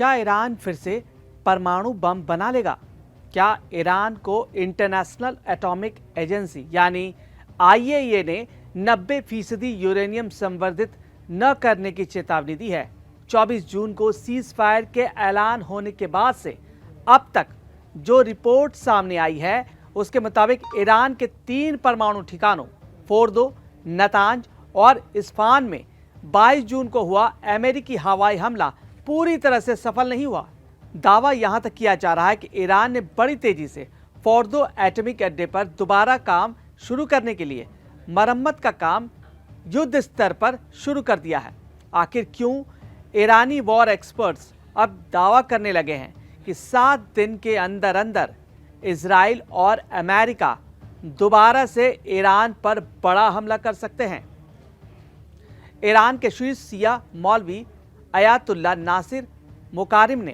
क्या ईरान फिर से परमाणु बम बना लेगा? क्या ईरान को इंटरनेशनल एटॉमिक एजेंसी यानी आईएईए ने 90% यूरेनियम संवर्धित न करने की चेतावनी दी है? 24 जून को सीज फायर के ऐलान होने के बाद से अब तक जो रिपोर्ट सामने आई है उसके मुताबिक ईरान के 3 परमाणु ठिकानों फोर्दो, नतांज और इस्फहान में 22 जून को हुआ अमेरिकी हवाई हमला पूरी तरह से सफल नहीं हुआ। दावा यहां तक किया जा रहा है कि ईरान ने बड़ी तेजी से फोर्दो एटॉमिक अड्डे पर दोबारा काम शुरू करने के लिए मरम्मत का काम युद्ध स्तर पर शुरू कर दिया है। आखिर क्यों ईरानी वॉर एक्सपर्ट्स अब दावा करने लगे हैं कि 7 दिन के अंदर अंदर इजराइल और अमेरिका दोबारा से ईरान पर बड़ा हमला कर सकते हैं। ईरान के शीर्ष शिया मौलवी अयातुल्ला नासिर मुकारिम ने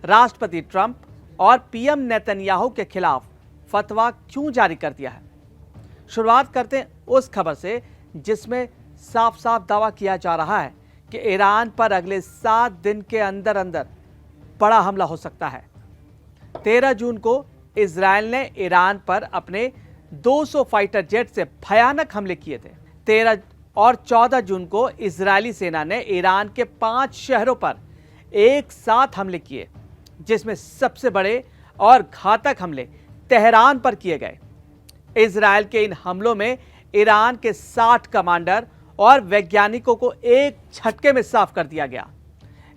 राष्ट्रपति ट्रंप और पीएम नेतन्याहू के खिलाफ फतवा क्यों जारी कर दिया है? शुरुआत करते हैं उस खबर से जिसमें साफ साफ दावा किया जा रहा है कि ईरान पर अगले 7 दिन के अंदर अंदर बड़ा हमला हो सकता है। 13 जून को इजराइल ने ईरान पर अपने 200 फाइटर जेट से भयानक हमले किए थे। 13 और 14 जून को इजरायली सेना ने ईरान के 5 शहरों पर एक साथ हमले किए, जिसमें सबसे बड़े और घातक हमले तेहरान पर किए गए। इजराइल के इन हमलों में ईरान के 60 कमांडर और वैज्ञानिकों को एक झटके में साफ कर दिया गया।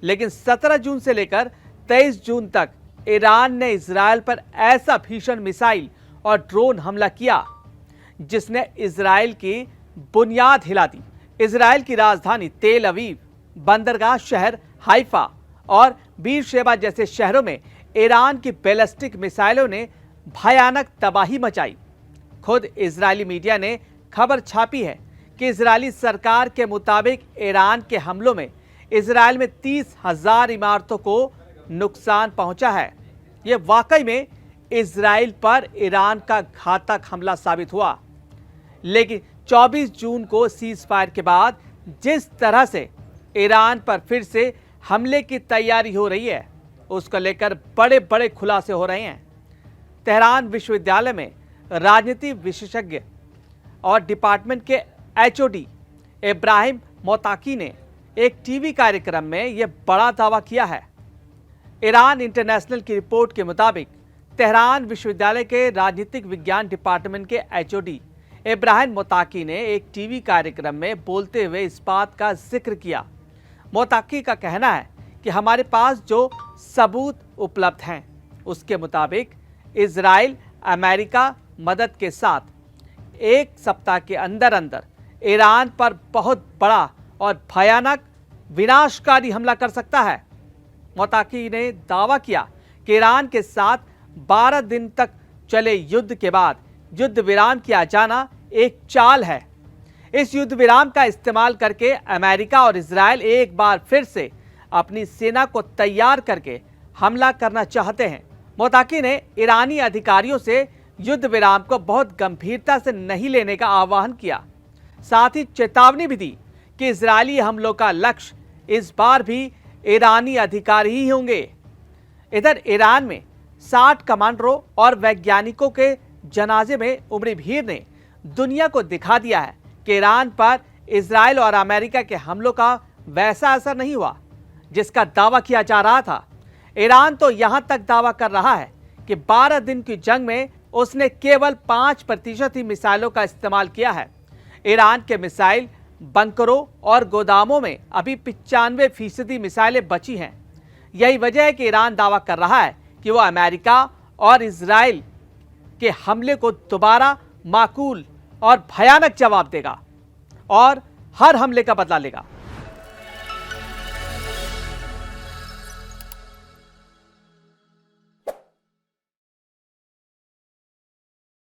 लेकिन 17 जून से लेकर 23 जून तक ईरान ने इजराइल पर ऐसा भीषण मिसाइल और ड्रोन हमला किया जिसने इजराइल की बुनियाद हिला दी। इजराइल की राजधानी तेल अवीव, बंदरगाह शहर हाइफा और बीरशेबा जैसे शहरों में ईरान की बैलिस्टिक मिसाइलों ने भयानक तबाही मचाई। खुद इजरायली मीडिया ने खबर छापी है कि इजरायली सरकार के मुताबिक ईरान के हमलों में इजराइल में 30,000 इमारतों को नुकसान पहुंचा है। यह वाकई में इजराइल पर ईरान का घातक हमला साबित हुआ। लेकिन 24 जून को सीज फायर के बाद जिस तरह से ईरान पर फिर से हमले की तैयारी हो रही है उसको लेकर बड़े बड़े खुलासे हो रहे हैं। तेहरान विश्वविद्यालय में राजनीति विशेषज्ञ और डिपार्टमेंट के एचओडी इब्राहिम मोताकी ने एक टीवी कार्यक्रम में यह बड़ा दावा किया है। ईरान इंटरनेशनल की रिपोर्ट के मुताबिक तेहरान विश्वविद्यालय के राजनीतिक विज्ञान डिपार्टमेंट के एचओडी इब्राहिम मोताकी ने एक टीवी कार्यक्रम में बोलते हुए इस बात का जिक्र किया। मोताकी का कहना है कि हमारे पास जो सबूत उपलब्ध हैं उसके मुताबिक इजराइल अमेरिका मदद के साथ एक सप्ताह के अंदर अंदर ईरान पर बहुत बड़ा और भयानक विनाशकारी हमला कर सकता है। मोताकी ने दावा किया कि ईरान के साथ 12 दिन तक चले युद्ध के बाद युद्ध विराम किया जाना एक चाल है। इस युद्ध विराम का इस्तेमाल करके अमेरिका और इजराइल एक बार फिर से अपनी सेना को तैयार करके हमला करना चाहते हैं। मोताकी ने ईरानी अधिकारियों से युद्ध विराम को बहुत गंभीरता से नहीं लेने का आह्वान किया। साथ ही चेतावनी भी दी कि इजरायली हमलों का लक्ष्य इस बार भी ईरानी अधिकारी ही होंगे। इधर ईरान में 60 कमांडरों और वैज्ञानिकों के जनाजे में उमड़ी भीड़ ने दुनिया को दिखा दिया है कि ईरान पर इजराइल और अमेरिका के हमलों का वैसा असर नहीं हुआ जिसका दावा किया जा रहा था। ईरान तो यहां तक दावा कर रहा है कि 12 दिन की जंग में उसने केवल 5% ही मिसाइलों का इस्तेमाल किया है। ईरान के मिसाइल बंकरों और गोदामों में अभी 95% मिसाइलें बची हैं। यही वजह है कि ईरान दावा कर रहा है कि वो अमेरिका और इजराइल के हमले को दोबारा माकूल और भयानक जवाब देगा और हर हमले का बदला लेगा।